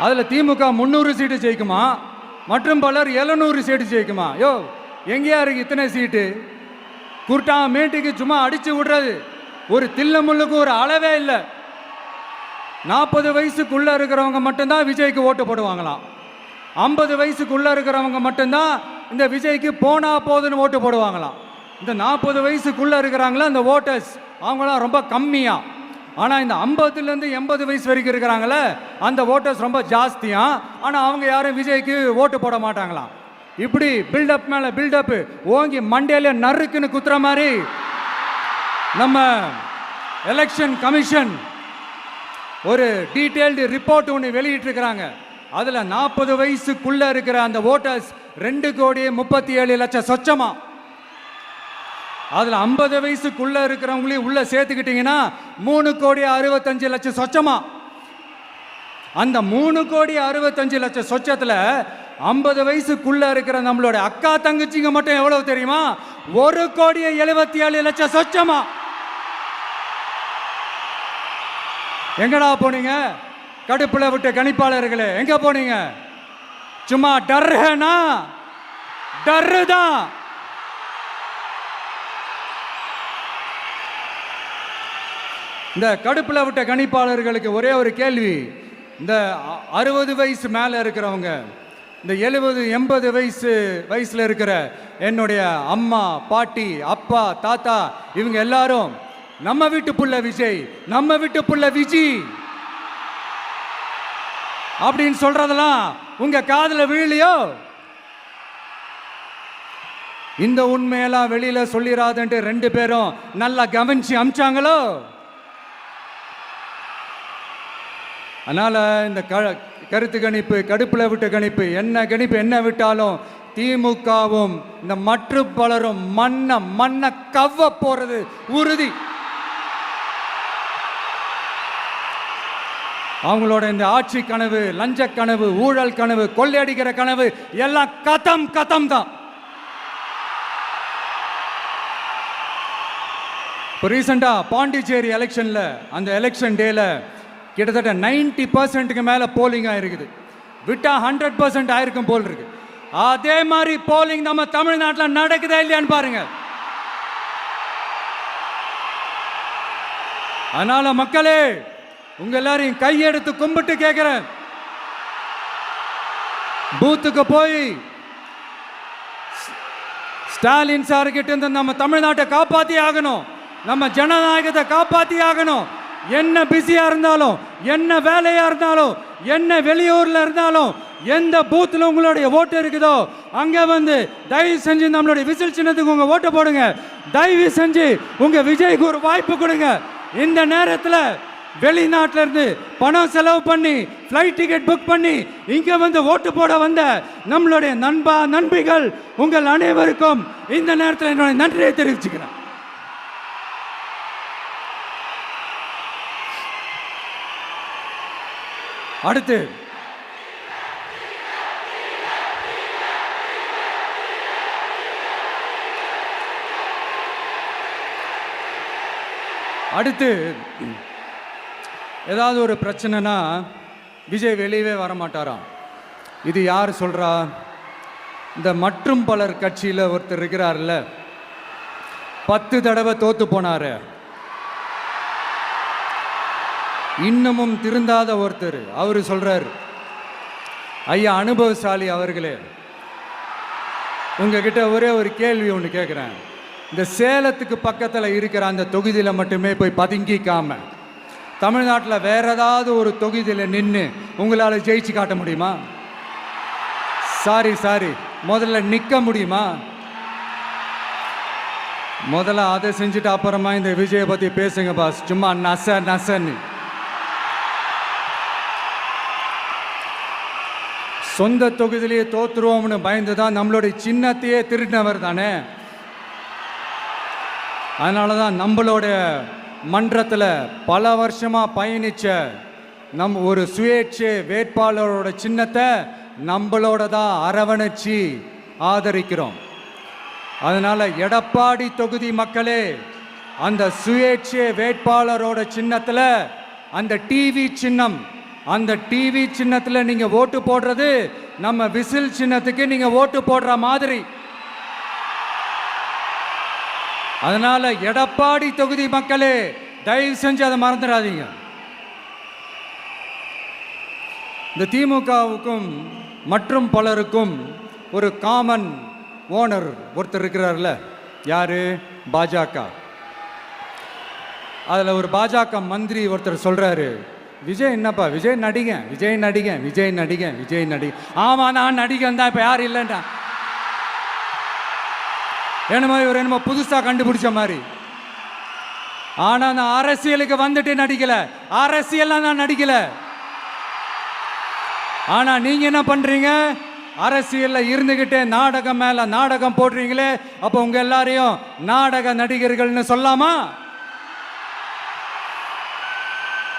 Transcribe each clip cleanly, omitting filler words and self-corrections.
அதில் திமுக 300 சீட்டு ஜெயிக்குமா, மற்றும் பலர் 700 சீட்டு ஜெயிக்குமா? யோ, எங்கேயா இருக்கு இத்தனை சீட்டு? குருட்டா மேட்டுக்கு சும்மா அடிச்சு விடுறது, ஒரு தில்லமுள்ளுக்கு ஒரு அளவே இல்லை. 40 வயசுக்குள்ள இருக்கிறவங்க மட்டும்தான் விஜய்க்கு ஓட்டு போடுவாங்களாம். 50 வயசுக்குள்ள இருக்கிறவங்க மட்டும்தான் இந்த விஜய்க்கு போனா போதுன்னு ஓட்டு போடுவாங்களாம். இந்த 40 வயசுக்குள்ள இருக்கிறாங்களா அந்த ஓட்டர்ஸ், அவங்களாம் ரொம்ப கம்மியா. ஆனால் இந்த 50லேருந்து 80 வயசு வரைக்கும் இருக்கிறாங்களே அந்த ஓட்டர்ஸ் ரொம்ப ஜாஸ்தியா. ஆனால் அவங்க யாரும் விஜய்க்கு ஓட்டு போட மாட்டாங்களாம். இப்படி பில்டப் மேலே பில்டப் ஓங்கி மண்டையில நறுக்குன்னு குத்துற மாதிரி நம்ம எலெக்ஷன் கமிஷன் ஒரு டீட்டெயில்டு ரிப்போர்ட் ஒன்று வெளியிட்டிருக்கிறாங்க. அதில் 40 வயசுக்குள்ள இருக்கிற அந்த ஓட்டர்ஸ் 2,37,00,000 சொச்சமா. அதில் 50 வயசுக்குள்ள இருக்கிறவங்களையும் உள்ள சேர்த்துக்கிட்டீங்கன்னா 3,65,00,000 சொச்சமா. அந்த 3,65,00,000 சொச்சத்தில் 50 வயசுக்குள்ள இருக்கிற நம்மளோட அக்கா தங்கச்சிங்க மட்டும் எவ்வளவு தெரியுமா? 1,77,00,000 சொச்சமா. எங்கடா போனீங்க கடுப்புல விட்ட கணிப்பாளர்களே? எங்க போனீங்க? சும்மா டர்னா டர்ரு தான். இந்த கடுப்புல விட்ட கணிப்பாளர்களுக்கு ஒரே ஒரு கேள்வி. இந்த 60 வயசு மேல இருக்கிறவங்க, இந்த 70-80 வயசுல இருக்கிற என்னுடைய அம்மா, பாட்டி, அப்பா, தாத்தா, இவங்க எல்லாரும் நம்ம வீட்டு புள்ள விஜய், நம்ம வீட்டு புள்ள விஜி அப்படின்னு சொல்றதெல்லாம் உங்க காதுல விழலையோ? இந்த உண்மையெல்லாம் வெளியில சொல்லிராதுன்ட்டு 2 பேரும் நல்லா கவனிச்சு அமிச்சாங்களோ? அதனால இந்த கருத்து கணிப்பு, கடுப்புல விட்ட கணிப்பு, என்ன விட்டாலும் திமுகவும் இந்த மற்ற பலரும் மண்ண கவ்வ போறது உறுதி. அவங்களோட இந்த ஆட்சி கனவு, லஞ்ச கனவு, ஊழல் கனவு, கொள்ளையடிக்கிற கனவு எல்லாம் கதம் தான். இப்போ ரீசெண்டா பாண்டிச்சேரி எலெக்ஷன்ல, அந்த எலெக்ஷன் டேல கிட்டத்தட்ட 90% மேல போலிங் ஆயிருக்குது. விட்டா 100% ஆயிருக்கும் போல் இருக்கு. அதே மாதிரி போலிங் நம்ம தமிழ்நாட்டில் நடக்குதா இல்லையான்னு பாருங்க. அதனால மக்களே, உங்க எல்லாரையும் கையெடுத்து கும்பிட்டு கேட்கிறேன், பூத்துக்கு போய் ஸ்டாலின் சார் கிட்ட இருந்து நம்ம தமிழ்நாட்டை காப்பாத்தி ஆகணும், நம்ம ஜனநாயகத்தை காப்பாத்தி ஆகணும். என்ன பிஸியா இருந்தாலும், என்ன வேலையா இருந்தாலும், என்ன வெளியூர்ல இருந்தாலும், எந்த பூத்துல உங்களுடைய ஓட்டு இருக்குதோ அங்க வந்து தயவு செஞ்சு நம்மளுடைய விசில் சின்னத்துக்கு உங்க ஓட்டு போடுங்க. தயவு செஞ்சு உங்க விஜய்க்கு ஒரு வாய்ப்பு கொடுங்க. இந்த நேரத்தில் வெளிநாட்டில இருந்து பணம் செலவு பண்ணி ஃப்ளைட் டிக்கெட் புக் பண்ணி இங்க வந்து ஓட்டு போட வந்த நம்மளுடைய நண்பிகள் உங்கள் அனைவருக்கும் இந்த நேரத்தில் என்னுடைய நன்றியை தெரிவிச்சுக்கிறேன். அடுத்து ஏதாவது ஒரு பிரச்சனைனா விஜய் வெளியவே வரமாட்டாராம். இது யார் சொல்றா? இந்த மற்றும் பலர் கட்சியில் ஒருத்தர் இருக்கிறார்ல, 10 தடவை தோத்து போனாரு, இன்னமும் திருந்தாத ஒருத்தர், அவரு சொல்றாரு, ஐயா அனுபவசாலி அவர்களே, உங்ககிட்ட ஒரே ஒரு கேள்வி ஒன்று கேட்குறேன். இந்த சேலத்துக்கு பக்கத்தில் இருக்கிற அந்த தொகுதியில் மட்டுமே போய் பதுங்கிக்காம தமிழ்நாட்டில் வேற ஏதாவது ஒரு தொகுதியில் நின்று உங்களால் ஜெயிச்சு காட்ட முடியுமா? சாரி, முதல்ல நிற்க முடியுமா? முதல்ல அதை செஞ்சுட்டு அப்புறமா இந்த விஜயை பற்றி பேசுங்க பாஸ். சும்மா நசன்னு சொந்த தொகுதியிலேயே தோத்துருவோம்னு பயந்து தான் நம்மளுடைய சின்னத்தையே திருடினவர் தானே. அதனால தான் நம்மளோட மன்றத்தில் பல வருஷமாக பயணித்த ஒரு சுயேட்சை வேட்பாளரோட சின்னத்தை நம்மளோட தான் அரவணைச்சி ஆதரிக்கிறோம். அதனால் எடப்பாடி தொகுதி மக்களே, அந்த சுயேட்சை வேட்பாளரோட சின்னத்தில் அந்த டிவி சின்னம் அந்த டிவி சின்னத்தில் நீங்க ஓட்டு போடுறது நம்ம விசில் சின்னத்துக்கு நீங்க ஓட்டு போடுற மாதிரி. அதனால எடப்பாடி தொகுதி மக்களே தயவு செஞ்சு அதை மறந்துடாதீங்க. இந்த திமுகவுக்கும் மற்றும் பலருக்கும் ஒரு காமன் ஓனர் ஒருத்தர் இருக்கிறார்ல, யாரு? பாஜக. அதில் ஒரு பாஜக மந்திரி ஒருத்தர் சொல்றாரு, விஜய் என்னப்பா விஜய் நடிங்க, விஜய் நடிங்க, விஜய் நடிங்க, விஜய் நடிங்க. ஆமா நான் நடிகன் தான், இப்போ யாரும் இல்லைன்டா. என்னமோ இவர் என்னமோ புதுசாக கண்டுபிடிச்ச மாதிரி. ஆனால் நான் அரசியலுக்கு வந்துட்டு நடிக்கல, அரசியல்லாம் நான் நடிக்கல. ஆனா நீங்க என்ன பண்றீங்க? அரசியல்ல இருந்துகிட்டே நாடகம் மேல நாடகம் போடுறீங்களே, அப்ப உங்க எல்லாரையும் நாடக நடிகர்கள்னு சொல்லாமா?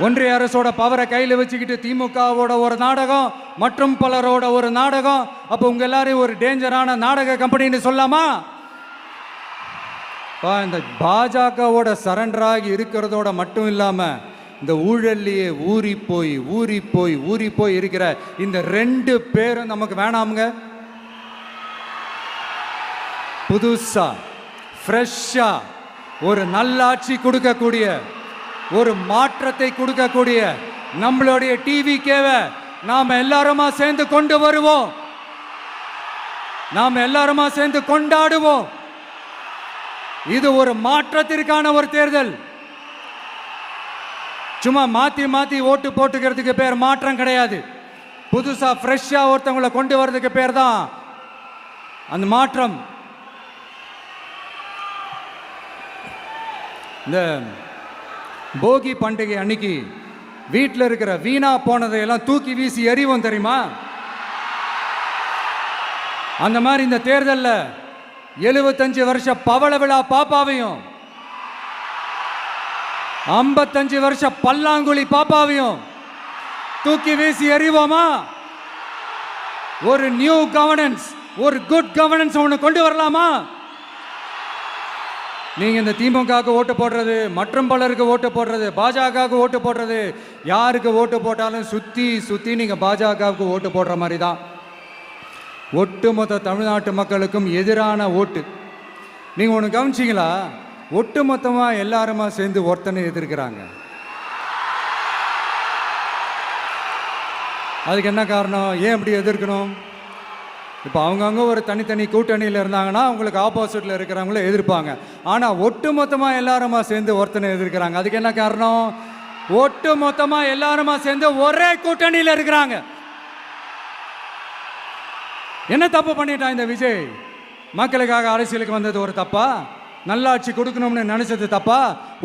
ஒன்றிய அரசோட பவரை கையில் வச்சுக்கிட்டு திமுகவோட ஒரு நாடகம் மற்றும் பலரோட ஒரு நாடகம், அப்ப உங்க எல்லாரையும் ஒரு டேஞ்சரான நாடக கம்பெனின்னு சொல்லாமா? இந்த பாஜகவோட சரண்டராகி இருக்கிறதோட மட்டும் இல்லாம இந்த ஊழல்லையே ஊறி போய் இருக்கிற இந்த 2 பேரும் நமக்கு வேணாமுங்க. புதுசா ஃப்ரெஷ்ஷா ஒரு நல்லாட்சி கொடுக்கக்கூடிய, ஒரு மாற்றத்தை கொடுக்கக்கூடிய நம்மளுடைய டிவிக்கேவை நாம எல்லாருமா சேர்ந்து கொண்டு வருவோம், நாம எல்லாருமா சேர்ந்து கொண்டாடுவோம். இது ஒரு மாற்றத்திற்கான ஒரு தேர்தல். சும்மா மாத்தி ஓட்டு போட்டுக்கிறதுக்கு பேர் மாற்றம் கிடையாது. புதுசா ஃப்ரெஷ்ஷா ஒருத்தவங்களை கொண்டு வர்றதுக்கு பேர் தான் அந்த மாற்றம். இந்த போகி பண்டிகை அன்னைக்கு வீட்டில் இருக்கிற வீணா போனதையெல்லாம் தூக்கி வீசி எறிவோம் தெரியுமா? அந்த மாதிரி இந்த தேர்தலில் 75 வருஷ பவள விழா பாப்பாவையும் 55 வருஷ பல்லாங்குழி பாப்பாவையும் தூக்கி வீசி எறிவோமா? ஒரு நியூ கவர்னன்ஸ், ஒரு குட் கவர்னன்ஸ் ஒன்று கொண்டு வரலாமா? நீங்க இந்த திமுகவுக்கு ஓட்டு போடுறது, மற்றும் பலருக்கு ஓட்டு போடுறது, பாஜகவுக்கு ஓட்டு போடுறது, யாருக்கு ஓட்டு போட்டாலும் சுத்தி நீங்க பாஜகவுக்கு ஓட்டு போடுற மாதிரி தான். ஒட்டுமொத்த தமிழ்நாட்டு மக்களுக்கும் எதிரான ஓட்டு. நீங்க ஒன்று கவனிச்சிங்களா? ஒட்டுமொத்தமா எல்லாருமா சேர்ந்து ஒருத்தனை எதிர்க்கிறாங்க. அதுக்கு என்ன காரணம்? ஏன் அப்படி எதிர்க்கணும்? இப்போ அவங்கவுங்க ஒரு தனித்தனி கூட்டணியில் இருந்தாங்கன்னா அவங்களுக்கு ஆப்போசிட்டில் இருக்கிறவங்கள எதிர்ப்பாங்க. ஆனால் ஒட்டு மொத்தமாக எல்லாருமா சேர்ந்து ஒருத்தனை எதிர்க்கிறாங்க. அதுக்கு என்ன காரணம்? ஒட்டு மொத்தமாக எல்லாருமா சேர்ந்து ஒரே கூட்டணியில் இருக்கிறாங்க. என்ன தப்பு பண்ணிட்டான் இந்த விஜய்? மக்களுக்காக அரசியலுக்கு வந்தது ஒரு தப்பா? நல்லாட்சி கொடுக்கணும்னு நினைச்சது தப்பா?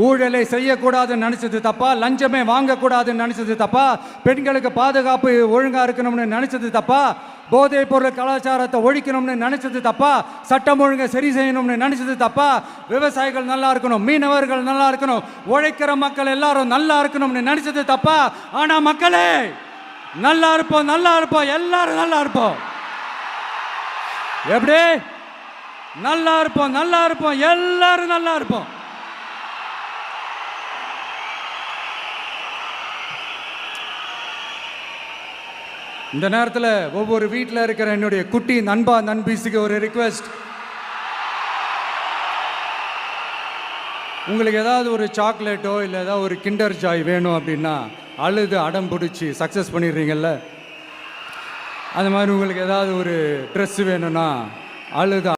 ஊழலை செய்யக்கூடாதுன்னு நினைச்சது தப்பா? லஞ்சமே வாங்கக்கூடாதுன்னு நினைச்சது தப்பா? பெண்களுக்கு பாதுகாப்பு ஒழுங்கா இருக்கணும்னு நினைச்சது தப்பா? போதைப் பொருள் கலாச்சாரத்தை ஒழிக்கணும்னு நினைச்சது தப்பா? சட்டம் ஒழுங்கை சரி செய்யணும்னு நினைச்சது தப்பா? விவசாயிகள் நல்லா இருக்கணும், மீனவர்கள் நல்லா இருக்கணும், உழைக்கிற மக்கள் எல்லாரும் நல்லா இருக்கணும்னு நினைச்சது தப்பா? ஆனா மக்களே நல்லா இருப்போம், நல்லா இருப்போம், எல்லாரும் நல்லா இருப்போம். எப்படி நல்லா இருப்போம்? நல்லா இருப்போம், எல்லாரும் நல்லா இருப்போம். இந்த நேரத்தில் ஒவ்வொரு வீட்டில் இருக்கிற என்னுடைய குட்டி நண்பா நண்பீஸுக்கு ஒரு ரிக்வெஸ்ட். உங்களுக்கு ஏதாவது ஒரு சாக்லேட்டோ இல்லை ஏதாவது ஒரு கிண்டர் ஜாய் வேணும் அப்படின்னா அழுது அடம் பிடிச்சி சக்ஸஸ் பண்ணிடுறீங்கல்ல, அது மாதிரி உங்களுக்கு ஏதாவது ஒரு ட்ரெஸ் வேணும்னா அழுது